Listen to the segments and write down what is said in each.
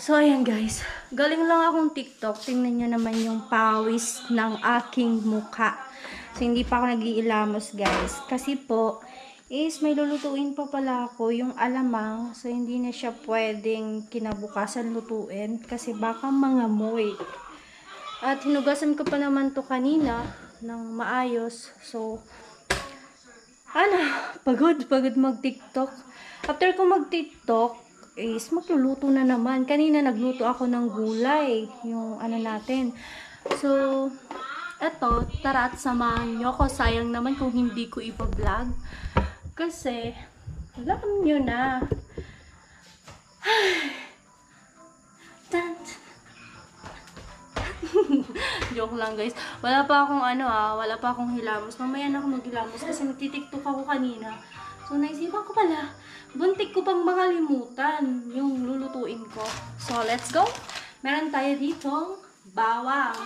So, ayan guys. Galing lang akong TikTok. Tingnan nyo naman yung pawis ng aking mukha. So, hindi pa ako nag-iilamos guys. Kasi po, is may lulutuin pa pala ako yung alamang. So, hindi na siya pwedeng kinabukasan lutuin. Kasi baka mangamoy. At hinugasan ko pa naman to kanina ng maayos. So, pagod mag-TikTok. After ko mag-TikTok, is magluluto na naman. Kanina nagluto ako ng gulay, yung ano natin. So, eto, tara at samahan nyo ko. Sayang naman kung hindi ko ipa-vlog. Kasi, alam nyo na. Joke lang guys. Wala pa akong hilamos. Mamaya na ako maghilamos kasi nagtitiktok ako kanina. So, naisipan ko pala, buntik ko pang makalimutan yung lulutuin ko. So, let's go. Meron tayo ditong bawang.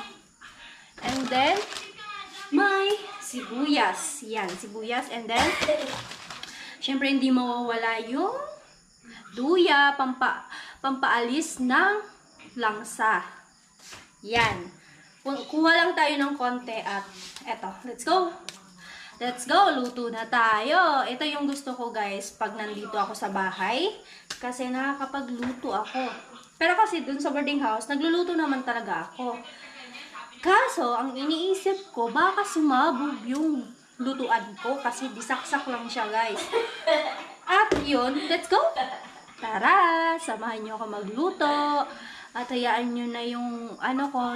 And then, may sibuyas. Yan, sibuyas. And then, syempre hindi mawawala yung luya, pampaalis ng langsa. Yan. Kuha lang tayo ng konti at eto, let's go. Let's go, luto na tayo. Ito yung gusto ko guys pag nandito ako sa bahay. Kasi nakakapagluto ako. Pero kasi dun sa boarding house, nagluluto naman talaga ako. Kaso, ang iniisip ko, baka sumabog yung lutuan ko. Kasi disaksak lang siya guys. At yun, let's go. Tara, samahan nyo ako magluto. At hayaan nyo na yung,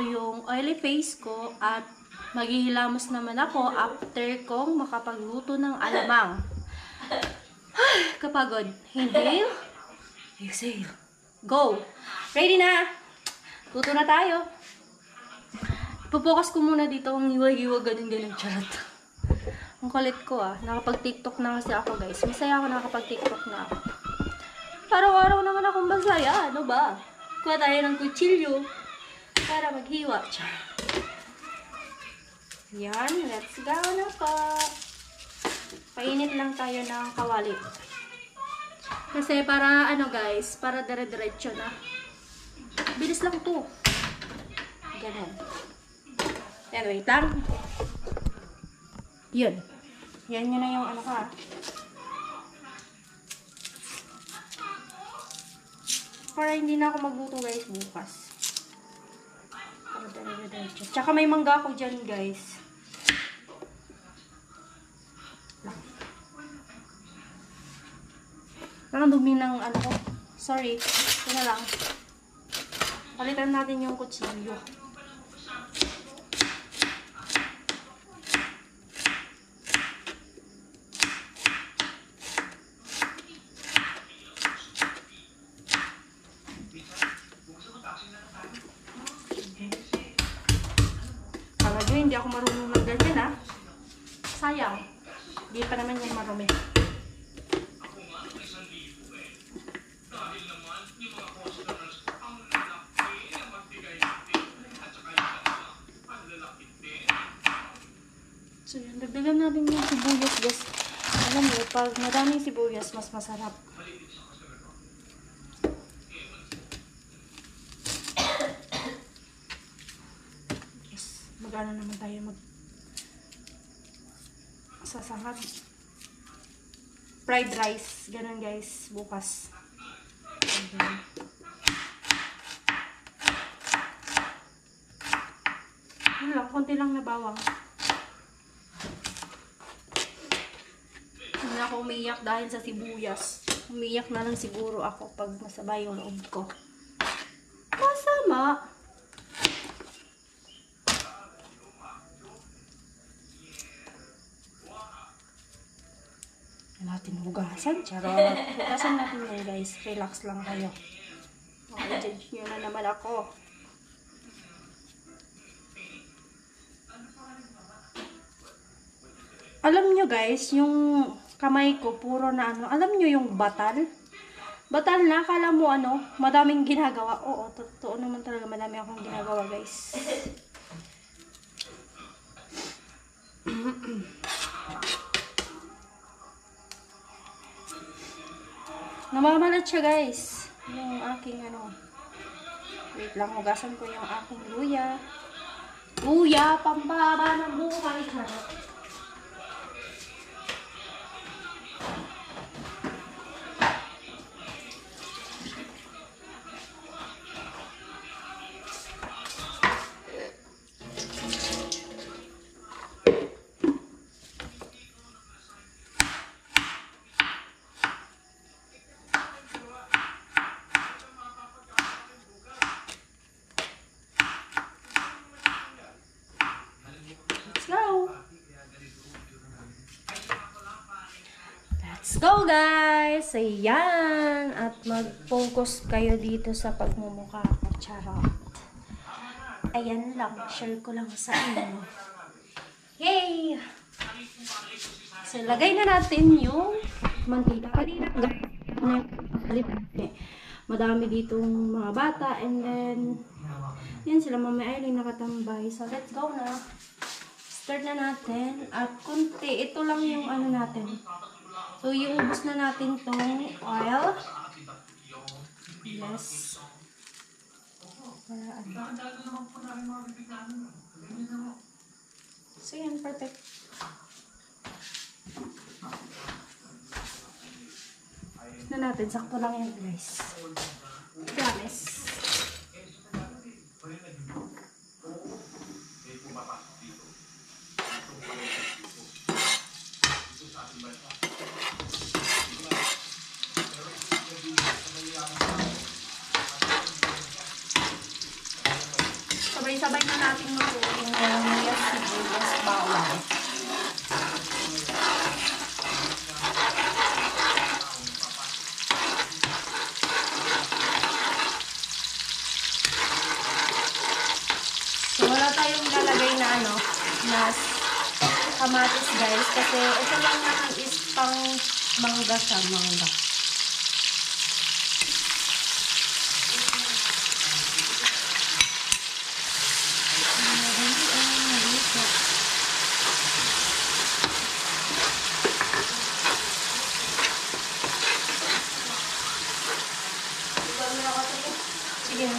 yung oily face ko. At maghihilamos naman ako after kong makapagluto ng alamang. Kapagod. Inhale. Exhale. Go. Ready na. Luto na tayo. Ipopokus ko muna dito ang iwag-iwag ganun charot. Ang kulit ko Nakapag-TikTok na kasi ako guys. Masaya ako nakapag-TikTok na ako. Araw-araw naman akong masaya. Ano ba? Kuha tayo ng kutsilyo para maghiwa. Yan, let's go na po. Painit lang tayo ng kawali. Kasi para guys, para dire-diretso na. Bilis lang to. Ganun. Yan, wait lang. Yun. Yan yun na yung Para hindi na ako magluto guys bukas. Para dire-diretso. Tsaka may mangga ako dyan guys. Parang dumi ng ko. Sorry. Ito na lang. Palitan natin yung kutsilyo. Kala nyo, hindi ako marunong ng ganyan Sayang. Hindi pa naman yan marumi. So yan, dagdagan natin yung sibuyas guys. Alam mo, pag madaming sibuyas, mas masarap. Yes, mag-ano naman tayo sasangad. Fried rice, ganun guys, bukas. Yun lang, konti lang na bawang. Hindi ako umiyak dahil sa sibuyas. Umiyak na lang siguro ako pag masabay yung loob ko. Masama. Natin hugasan. Charot. Hugasan natin yan guys. Relax lang kayo. Okay, judge nyo na naman ako. Alam nyo guys, yung kamay ko puro na alam nyo yung batal? Batal na, akala mo madaming ginagawa. Oo, totoo naman talaga madami akong ginagawa guys. Namamalat siya guys. Yung aking Wait lang, hugasan ko yung aking luya. Luya, pampahaba ng buhay. Charot. Let's go guys! Ayan! At mag-focus kayo dito sa pagmumukha ko. Charot. Ayan lang. Share ko lang sa inyo. Yay! So, lagay na natin yung mantika. Kanina, madami ditong mga bata. And then, yan sila Mama Eileen nakatambay. So, let's go na. Start na natin. At kunti, ito lang yung ano natin. So, iubos na natin tong oil. Yes. Para ano. So, yan. Perfect. Na natin. Sakto lang yan, guys. Promise. Sabay-sabay na natin malutin yung sibuyas, bawang. So, wala tayong lalagay na ano, na kamatis guys, kasi ito lang naman is pang mangga siya, mangga. Sige na.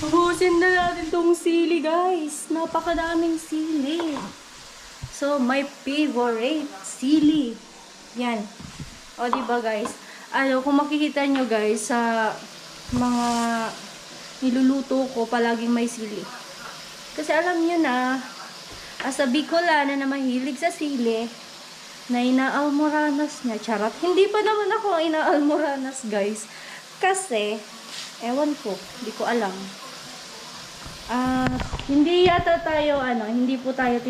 Ubusin na natin tong sili, guys. Napakadaming sili. So, my favorite, sili. Yan. O, diba, guys? Ano, kung makikita nyo, guys, sa mga niluluto ko, palaging may sili. Kasi alam nyo na, as a Bicolana na mahilig sa sili, na inaalmoranas niya. Charot. Hindi pa naman ako inaalmoranas, guys. Kasi, ewan ko, hindi ko alam. Hindi yata tayo, hindi po tayo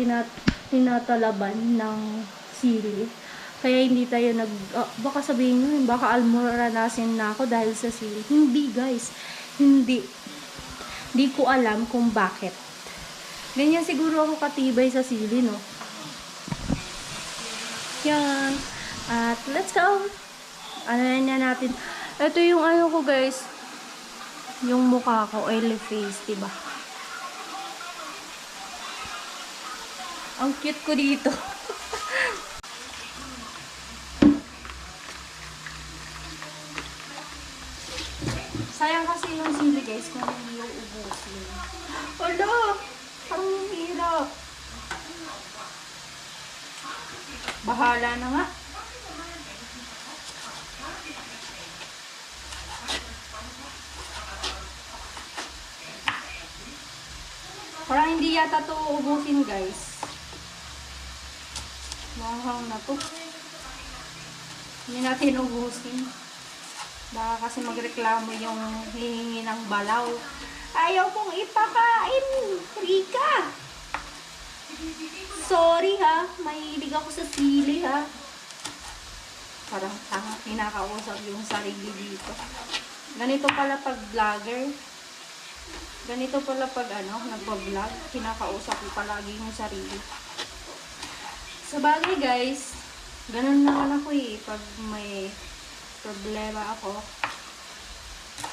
tinatalaban ng sili. Kaya hindi tayo baka sabihin nyo, baka almoranasin na ako dahil sa sili. Hindi, guys. Hindi. Hindi ko alam kung bakit. Ganyan siguro ako katibay sa sili, no? Yan. At let's go. Ano na natin. Ito yung ano ko, guys. Yung mukha ko, oily face, diba? Ang cute ko dito. Sayang kasi yung sili, guys, kung hindi yung ubusin. Hala! Bahala na nga. Parang hindi yata to ubusin, guys. Mahang na to. Hindi natin ubusin. Baka kasi magreklamo yung hihingi ng balaw. Ayaw kong ipakain, Rika. Sorry ha, mahilig ako sa sili ha. Parang tanga, kinakausap yung sarili dito. Ganito pala pag vlogger. Ganito pala pag nagpa-vlog, kinakausap ko palagi yung sarili. Sa bagay guys, ganun naman ako eh, pag may problema ako.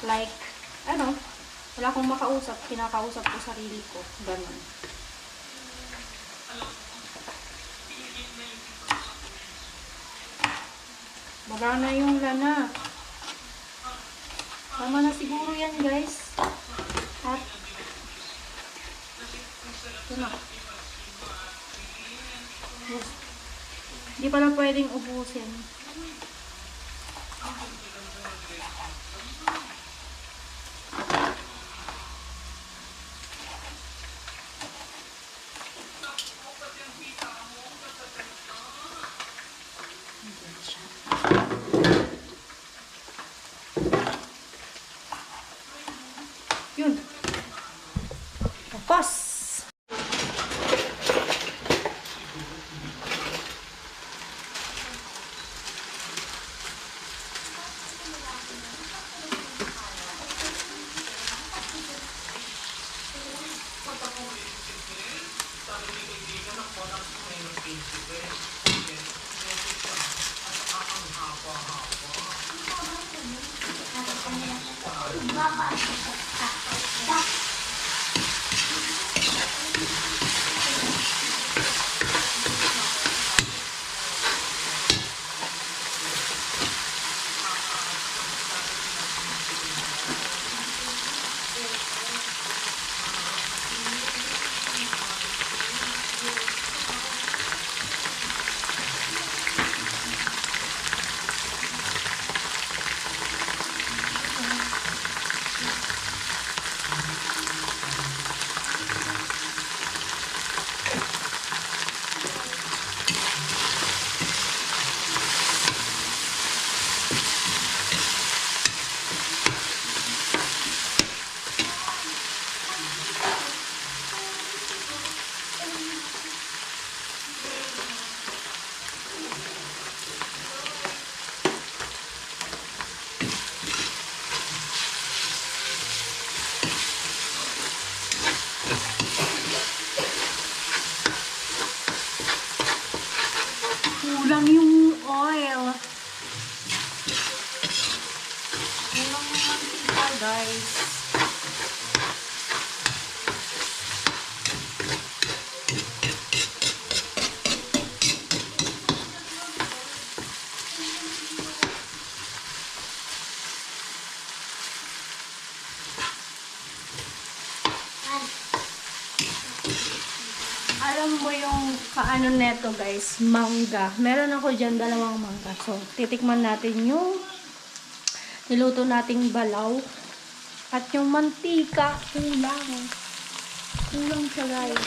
Like, wala akong makausap, kinakausap ko sarili ko. Ganun. Baga na yung lana. Tama na siguro yan guys. At ito na. Hindi pala pwedeng ubusin. Yun. Tapos. Kulang yung oil. Kulang yung mantika, guys. Alam mo yung kaano neto guys, mangga. Meron ako dyan 2 mangga. So, titikman natin yung niluto nating balaw. At yung mantika, kulang. Kulang siya guys.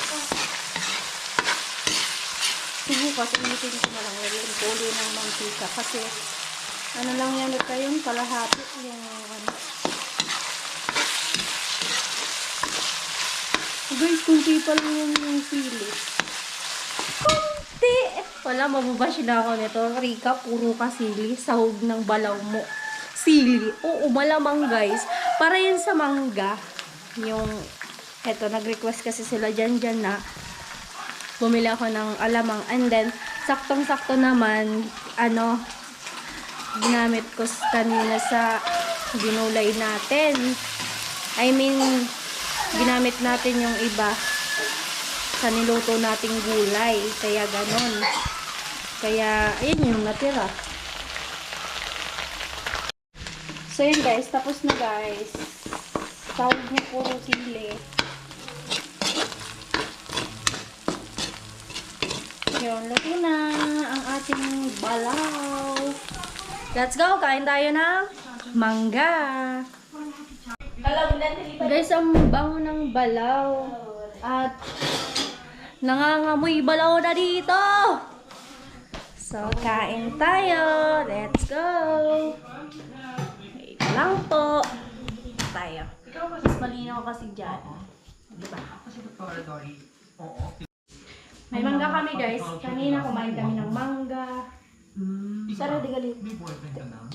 Subukas, ulitin ko na lang. Lagyan ko ulit ng mantika. Kasi, ano lang yan ito yung kalahati. Yung guys, kunti pa lang yung sili. Kunti! Wala, mababash na ako nito. Rika, puro ka sili. Sahog ng balaw mo. Sili. Oo, malamang guys. Para yan sa mangga. Yung, eto, nag-request kasi sila dyan na bumili ako ng alamang. And then, saktong-sakto naman, ginamit ko kanina sa ginulay natin. I mean, ginamit natin yung iba sa niluto nating gulay. Kaya ganon. Kaya, ayun yung natira. So, yun guys. Tapos na guys. Sahog niya puro sili. Yun, luto na ang ating balaw. Let's go, kain tayo ng mangga. Guys, ang bango ng balaw. At nangangamoy balaw na dito. So, kain tayo. Let's go. Wait lang po. Tayo. Mas malinaw kasi dyan. Diba? May mangga kami guys. Kanina kumain kami ng mangga. Sarah, di galit.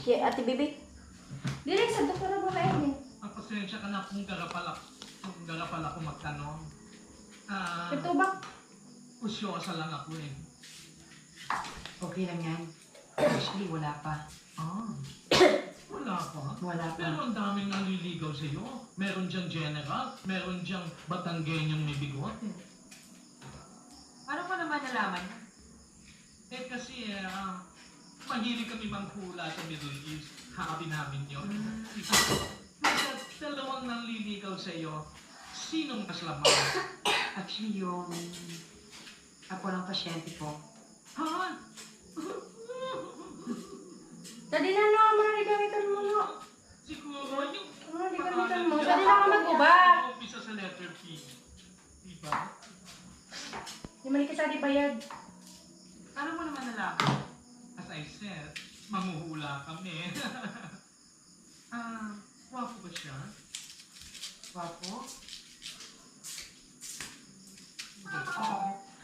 Kaya ate Bibi. Direk sa doktora ba kayo eh? Pasensya ka na kung garapal ako magtanong. Ito ba? Usyosa lang ako eh. Okay lang yan. Actually, wala pa. Wala pa. Wala pa. Pero ang daming naliligaw sa'yo. Meron diyang general, meron diyang Batanggenyang may bigot. Paano ko naman nalaman? Eh kasi mahilig kami manghula sa Middle East. Hakabi namin yun. Dalawang naliligaw sa'yo. Sinong mas laman? Actually, yung ako lang pasyente ko. Ha? Dali na no, mga gamitan mo no. Siguro yung... Mga gamitan mo. Dali na ka mag-uba. Umpisa sa letter P. Diba? Di man kita di bayad. Paano mo naman nalaman? As I said, mamuhula kami. Wapo ba siya? Wapo?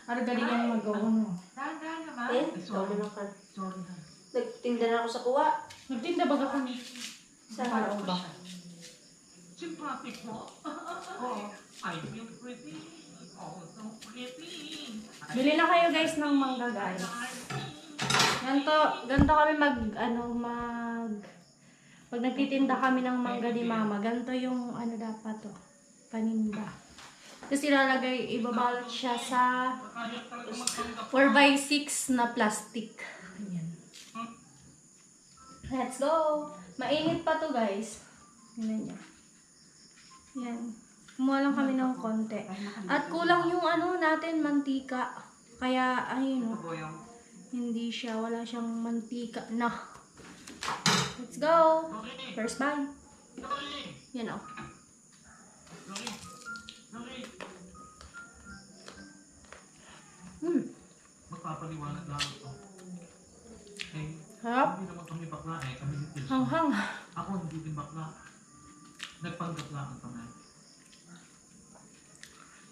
Ano galingan magawa mo? Dahan-dahan naman. Sorry. ka. Sorry na. Nagtinda na ako sa kuwa. Nagtinda baga kami. Paano ba? Sympathetic po. Oo. I feel pretty. Oh, so pretty. Bili na kayo guys ng mangga guys. Ganto kami pag nagtitinda kami ng mangga ni mama, ganto yung dapat to, paninda. Tapos ibabalot siya sa 4x6 na plastic. Ayan. Let's go! Mainit pa to guys. Tingnan niyo. Yan. Kumuha lang kami ng konti. At kulang yung natin, mantika. Kaya, ayun Ito po yung... hindi siya, wala siyang mantika na. Let's go! First bite. Yan o. Magpapaliwanag lang ako. Eh, Harap. hindi naman kami bakla eh. Kami ni Tilson. Hanghang. Ako hindi din bakla. Nagpanggap lang ang kamay.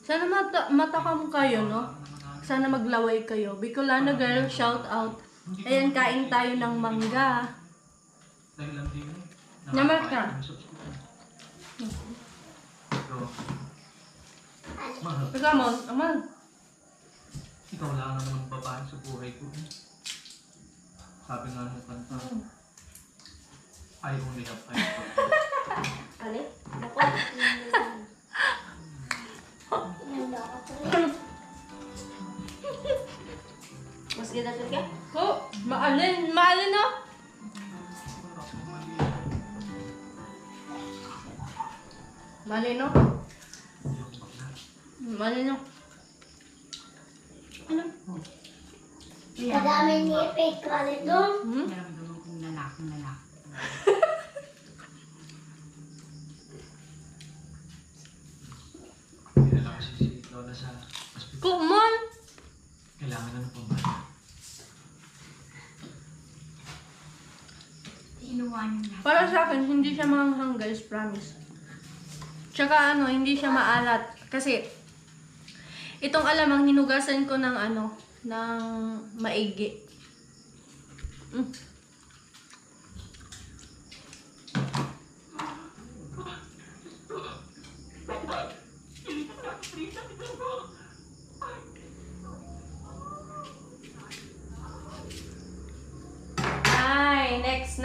Sana matakam kayo, no? Sana maglaway kayo. Bicolana girl, shout out. Ayan, kain tayo ng mangga. Dahil lang din eh. Naman ka. So, mahal. Teka mo, aman. Ikaw lang naman ang babae sa buhay ko. Sabi nga ng kanta, I only have time for you. Ali? Ako. Mas ganda ka? Oh, maalin, maalin no? Maalin no? Maalin no? Ano? Kadami ni fake wallet doon. Naramdaman kong lalaki. Hindi na lang kasi si Lola sa hospital. Kumon! Kailangan na ng pamahal. Inuwa niyo lahat. Para sa akin, hindi siya manghang guys, promise. Tsaka hindi siya maalat. Kasi, itong alamang hinugasan ko ng ng maigi. Ay, next.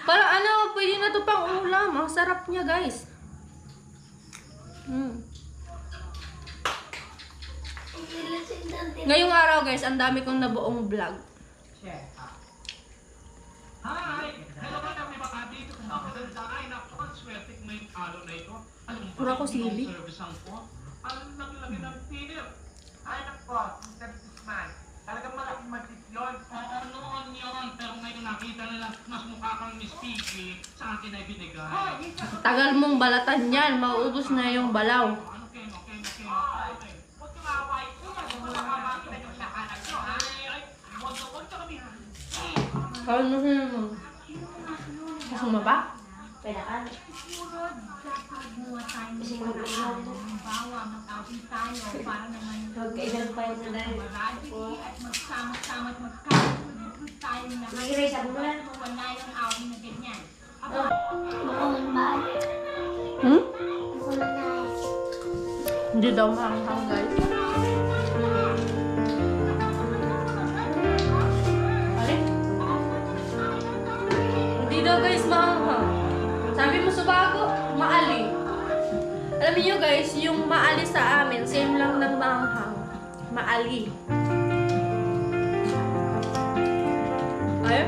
Parang pwede na to pang ulam. Ang sarap niya, guys. Ngayong araw, guys, ang dami kong nabuong vlog. Share. Hi! Hello ka na, may baka dito. Ay, naku, ang swerte ko ngayong araw na ito. Pura ko sili. Service ang po. Ang laki-laki ng tinip. Ay, nako. Ang service man. Talagang malaking magtip yun. Noon yun. Pero ngayon nakita nila mas mukha kang Miss Piggy sa akin ay binigay. Tagal mong balatan yan. Mauubos na yung balaw. Ano, Ken? Okay. Huwag kang away. Huwag kang away. Yung nakanak nyo, ha? Ay, huwag ka kami. Ano mo? Gusto mo ba? Kailangan. Kasi mag-inom mo. Magkailan pa yun na dahil. Mag-iray sa mo lang. Hmm? Hindi daw mahanghang guys. Alin? Hindi daw guys mahanghang. Sabi mo subago, maali. Alam niyo guys, yung maali sa amin, same lang ng maanghang. Maali. Ay?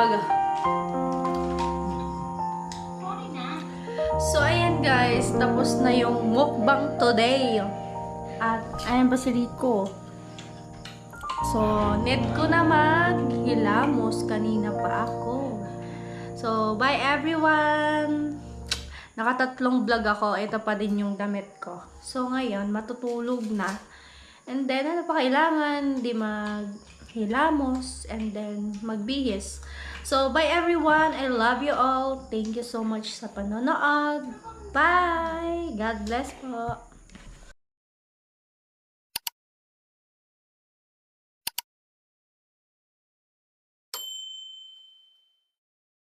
baga. So, ayan guys. Tapos na yung mukbang today. At, ayan pa si Rico. So, need ko na maghilamos. Kanina pa ako. So, bye everyone! Nakatatlong vlog ako. Ito pa din yung damit ko. So, ngayon, matutulog na. And then, ano pa kailangan? Di maghilamos. And then, magbihis. So, bye everyone. I love you all. Thank you so much sa panonood. Bye! God bless po.